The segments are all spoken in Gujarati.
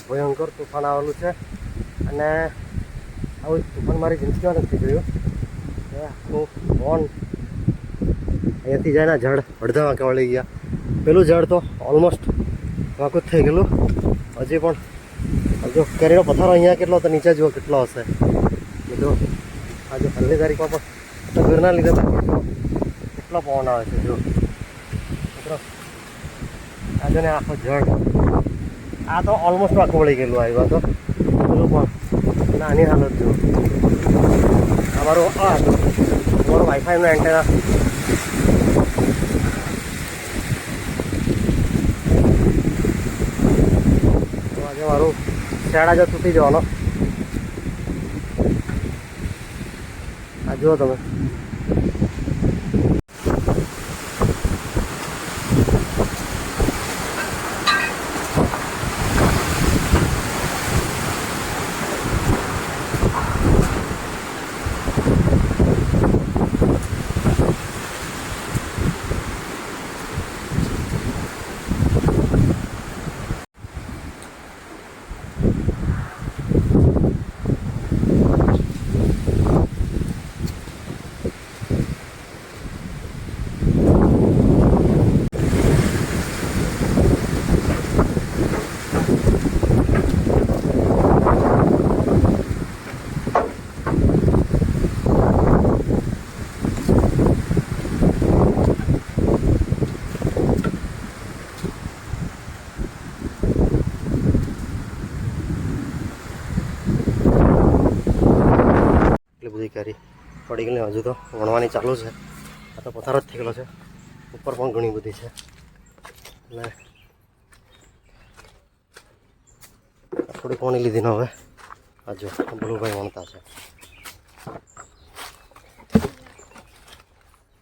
ભયંકર તુફાન આવેલું છે અને આવું તુફાન મારી જિંદગીમાં નથી જોયું. આખું ફોન અહીંયાથી જાય ને ઝાડ અડધા વાંકે વળી ગયા. પેલું ઝાડ તો ઓલમોસ્ટ વાંકું જ થઈ ગયેલું. હજી પણ જો કેરીનો પથ્થર અહીંયા કેટલો હતો, નીચે જુઓ કેટલો હશે. જો આજે પહેલી તારીખમાં પણ ઘરના લીધે કેટલો પવન આવે છે. જો મિત્રો આજે ને આખો ઝાડ આ તો ઓલમોસ્ટ વાંકું વળી ગયેલું આવ્યું તો પેલું પણ આની હાલત જો. અમારું અમારું વાઈફાઈનું એન્ટેના આજે મારું શેડ આજે તૂટી જવાનો. આ જુઓ તમે બધી કેરી પડી ગયેલી. હજુ તો વણવાની ચાલુ છે. આ તો પથ્થર જ થઈ ગયેલો છે. ઉપર પણ ઘણી બધી છે. એટલે થોડીક વણી લીધી ને હવે આ જો ભલુભાઈ વણતા છે.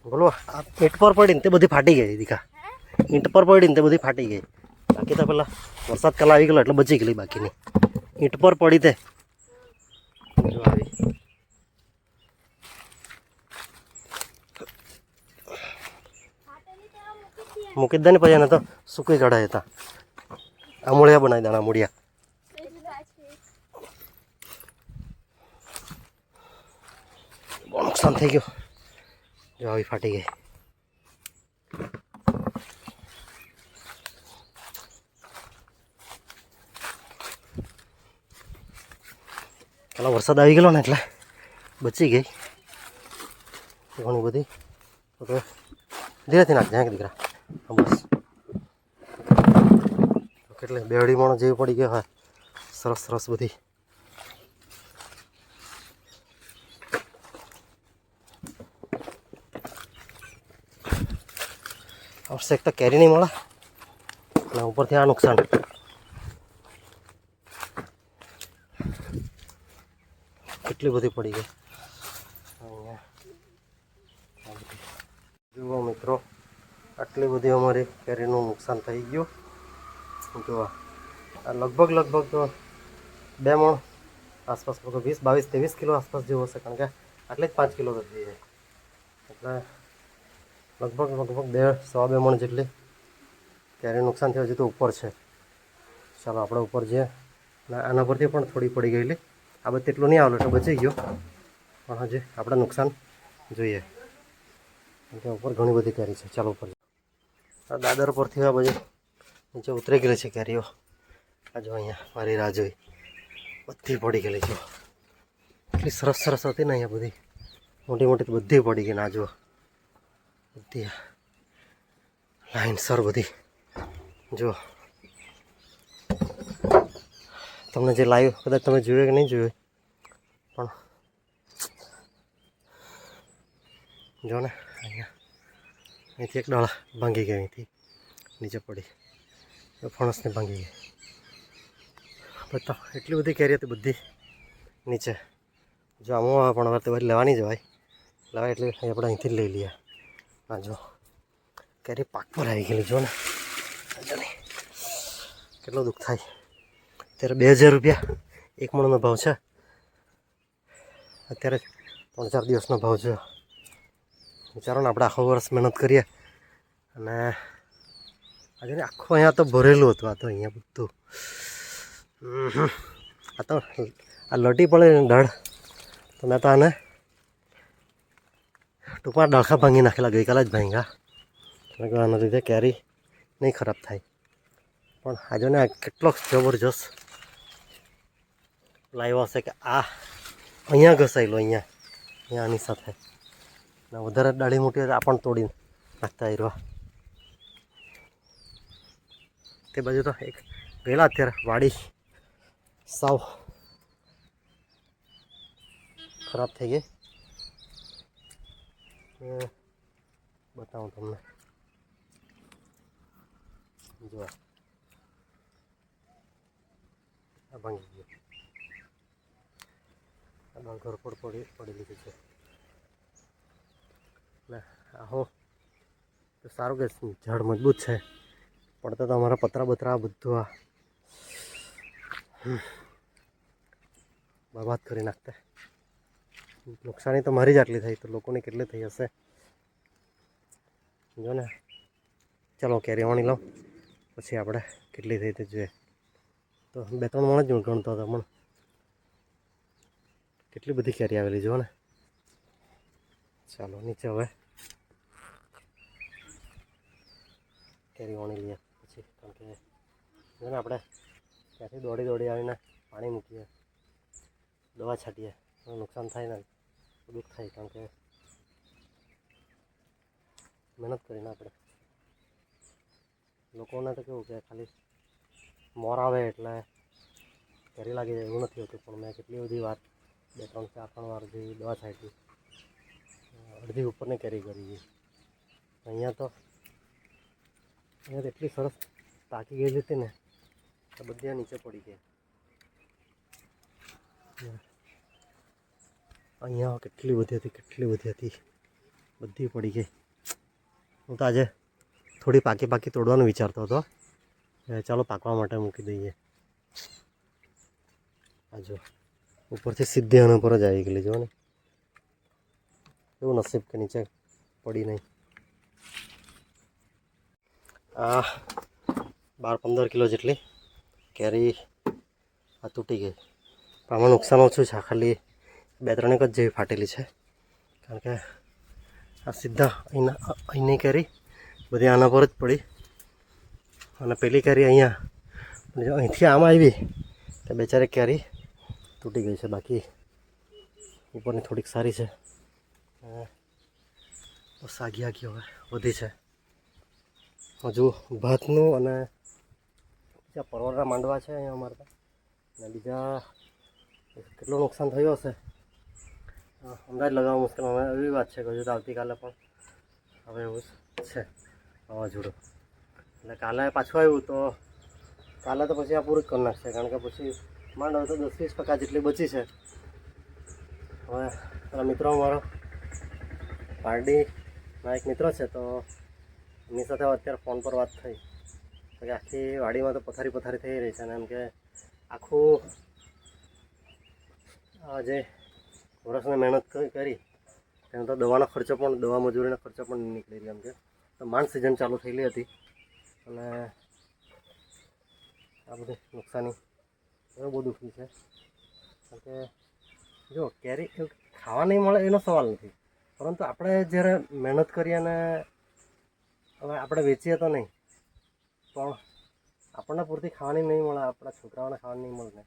બોલો આ ઈંટ પર પડીને તે બધી ફાટી ગઈ દીકા. ઈંટ પર પડીને તે બધી ફાટી ગઈ. બાકી તો પેલા વરસાદ કાલ આવી ગયેલો એટલે બચી ગયેલી. બાકીની ઈંટ પર પડી તે જો આવી. મૂકી દે ને પછી એને તો સૂકી ચડાય હતા. આ મૂળિયા બનાવી દેના મૂળિયા. બહુ નુકસાન થઈ ગયું. જો આવી ફાટી ગઈ. પેલા વરસાદ આવી ગયેલો ને એટલે બચી ગઈ ઘણી બધી. તો ધીરેથી નાખ જાય દીકરા. બસ કેટલી બેવડી મણ જેવી પડી ગઈ. હા સરસ સરસ બધી. વર્ષે એક તો કેરી નહીં મળે અને ઉપરથી આ નુકસાન. કેટલી બધી પડી ગઈ. જુઓ મિત્રો આટલી બધી અમારી કેરીનું નુકસાન થઈ ગયું. જો આ લગભગ તો 2 મણ આસપાસ 20, 22, 23 કિલો આસપાસ જેવું હશે. કારણ કે આટલે જ 5 કિલો થઈ જાય. એટલે લગભગ 2 મણ જેટલી કેરી નુકસાન થયું. હજી તો ઉપર છે. ચાલો આપણે ઉપર જઈએ. અને આના પરથી પણ થોડી પડી ગયેલી. આ બધું એટલું નહીં આવેલું એટલે બચી ગયો. પણ હજી આપણે નુકસાન જોઈએ. ઉપર ઘણી બધી કેરી છે. ચાલો ઉપર આ દાદર પરથી આ બધી નીચે ઉતરી ગયેલી છે કેરીઓ. આ જો અહીંયા મારી રાહ જોઈ બધી પડી ગયેલી છે. એટલી સરસ સરસ હતી ને અહીંયા બધી મોટી મોટી બધી પડી ગઈ. ના જુઓ બધી લાઈનસર બધી. જો તમને જે લાઈવ કદાચ તમે જોયું કે નહીં જોયું પણ જો ને અહીંયા અહીંથી એક ડાળ ભાંગી ગઈ. અહીંથી નીચે પડી ફણસને ભાંગી ગઈ. બધા એટલી બધી કેરી હતી બધી નીચે. જો આમાં આવે પણ હવે તો લેવાની જવાય. લેવાય એટલે આપણે અહીંથી જ લઈ લઈએ. હા જો કેરી પાક પર આવી ગયેલી. જો ને કેટલો દુઃખ થાય. અત્યારે 2000 રૂપિયા 1 મણનો ભાવ છે. અત્યારે 3-4 દિવસનો ભાવ છે. વિચારો ને આપણે આખો વર્ષ મહેનત કરીએ અને આજે આખું અહીંયા તો ભરેલું હતું. આ તો અહીંયા બધું આ તો આ લટી પડે ને દળ તો મેં તો આને ટૂંકમાં ડળખા ભાંગી નાખેલા, ગઈકાલે જ ભાંગ્યા. આના લીધે કેરી નહીં ખરાબ થાય. પણ આજે ને કેટલો જબરજસ્ત લાવ્યો હશે કે આ અહીંયા ઘસાયેલો, અહીંયા આની સાથે ને વધારે ડાળી મોટી હોય તો આ પણ તોડી નાખતા આવ્યા. તે બાજુ તો એક ગયેલા અત્યારે વાડી સાવ ખરાબ થઈ ગઈ. બતાવું તમને, જો આ ભાંગી ગયો, આ ઘર પર પડેલી છે. ને આહો તો સારું કે ઝાડ મજબૂત છે, પડતા તો અમારા પતરા બતરા બધું આ બરબાદ કરી નાખતા. નુકસાની તો મારી જ આટલી થઈ, તો લોકોની કેટલી થઈ હશે જો ને. ચાલો કેરી વાણી લો, પછી આપણે કેટલી થઈ તે જોઈએ. તો 2-3 મણ જ ગણતો હતો, પણ કેટલી બધી કેરી આવેલી જુઓ ને. ચાલો નીચે હવે કેરી વાણી લઈએ પછી, કારણ કે જો ને આપણે ત્યાંથી દોડી આવીને પાણી મૂકીએ, દવા છાંટીએ, નુકસાન થાય ને દુઃખ થાય, કારણ કે મહેનત કરીને આપણે. લોકોને તો કેવું કે ખાલી મોર આવે એટલે કેરી લાગી જાય એવું નથી હોતું. પણ મેં કેટલી બધી વાર 2-3-4 વાર જે દવા છાંટી, અડધી ઉપરની કેરી કરી ગઈ. અહીંયા તો એટલી સરસ પાકી ગયેલી હતી ને, તો બધી નીચે પડી ગઈ. અહીંયા કેટલી બધી હતી, બધી પડી ગઈ. હું તો આજે થોડી પાકી તોડવાનું વિચારતો હતો, ચાલો પાકવા માટે મૂકી દઈએ. આ જો ઉપરથી સીધી આના પર જ આવી ગયેલી, જો ને એવું નસીબ કે નીચે પડી નહીં. આ 12-15 કિલો જેટલી કેરી આ તૂટી ગઈ. પણ આમાં નુકસાન ઓછું છે, ખાલી 2-3 જ જેવી ફાટેલી છે, કારણ કે આ સીધા અહીંની કેરી બધી આના પર જ પડી. અને પેલી કેરી અહીંયા અહીંથી આમ આવી તો બેચારી કેરી તૂટી ગઈ છે. બાકી ઉપરની થોડીક સારી છે. સાગી હવે વધી છે. હજુ ભાતનું અને બીજા પરવળના માંડવા છે અહીંયા અમારે ત્યાં, અને બીજા કેટલું નુકસાન થયું હશે અંદાજ લગાવવા મુશ્કેલ. હવે એવી વાત છે કે હજુ તો આવતીકાલે પણ હવે એવું છે વાવાઝોડું. એટલે કાલે પાછું આવ્યું તો કાલે તો પછી આ પૂરું જ કરી નાખશે, કારણ કે પછી માંડ હવે તો 10-20% જેટલી બચી છે. હવે પેલા મિત્રો અમારો પારડીના એક મિત્ર છે, તો એમની સાથે અત્યારે ફોન પર વાત થઈ કે આખી વાડીમાં તો પથારી થઈ રહી છે, અને એમ કે આખું જે વર્ષને મહેનત કરી તેનો તો દવાનો ખર્ચો પણ, દવા મજૂરીનો ખર્ચો પણ નીકળી રહ્યો. એમ કે તો માંડ સિઝન ચાલુ થયેલી હતી, અને આ બધી નુકસાની એવું બહુ દુઃખી છે. કારણ કે જો કેરી ખાવા નહીં મળે એનો સવાલ નથી, પરંતુ આપણે જ્યારે મહેનત કરીએ અને હવે આપણે વેચીએ તો નહીં, પણ આપણને પૂરતી ખાવાની નહીં મળે, આપણા છોકરાઓને ખાવાની નહીં મળે.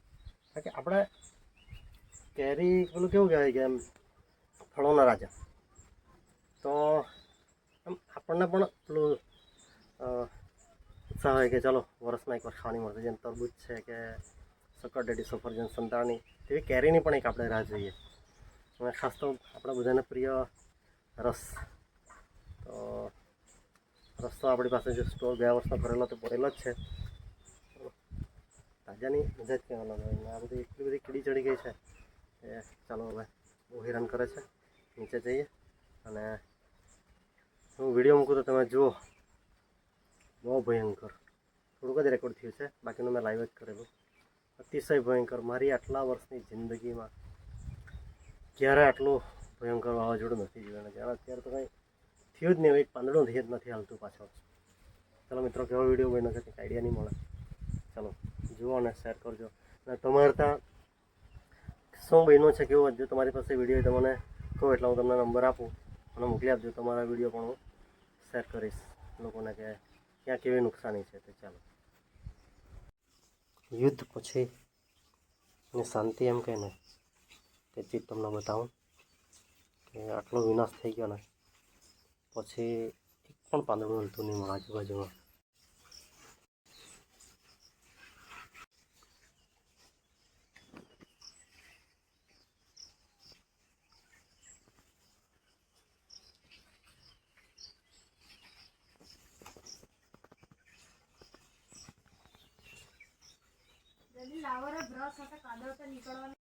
કારણ કે આપણે કેરી પેલું કેવું કહેવાય કે એમ ફળોના રાજા, તો એમ આપણને પણ પેલું ઉત્સાહ હોય કે ચાલો વર્ષમાં એકવાર ખાવાની મળશે. જેમ તરબૂચ છે કે સકરટેટી, સફરજન, સંતાણી, તેવી કેરીની પણ એક આપણે રાહ જોઈએ. અને ખાસ તો આપણા બધાને પ્રિય રસ. તો રસ તો આપણી પાસે જો સ્ટોર 2 વર્ષનો ભરેલો તો પડેલો જ છે. તાજાની મજા જ કહેવાનો. આ બધી એટલી બધી કીડી ચડી ગઈ છે કે ચાલો હવે બહુ હેરાન કરે છે. નીચે જઈએ અને હું વિડીયો મૂકું તો તમે જુઓ, બહુ ભયંકર. થોડુંક જ રેકોર્ડ થયું છે, બાકીનું મેં લાઈવ જ કરેલું. અતિશય ભયંકર. મારી આટલા વર્ષની જિંદગીમાં ક્યારે આટલું ભયંકર વાવાઝોડું નથી જોયું. જ્યારે અત્યારે તો કંઈ થયું જ નહીં, એક પાંદડું જ નથી હાલતું પાછળ. ચાલો મિત્રો, કેવો વિડીયો બન્યો છે કંઈક આઈડિયા નહીં મળે. ચાલો જુઓ અને શેર કરજો. અને તમારે ત્યાં શું બન્યું છે કેવું, જો તમારી પાસે વિડીયો તમને કહો એટલે હું તમને નંબર આપું અને મોકલી આપજો. તમારા વિડીયો પણ હું શેર કરીશ લોકોને કે ક્યાં કેવી નુકસાની છે. તો ચાલો, યુદ્ધ પછી ને શાંતિ એમ કહે ને તે ચીજ તમને બતાવું કે આટલો વિનાશ થઈ ગયો ને પછી એક પણ પાંદડું હલતું નહીં મળે આજુબાજુમાં. લાવો રે બ્રશ સાથે કાદવ તો નીકળવાનો.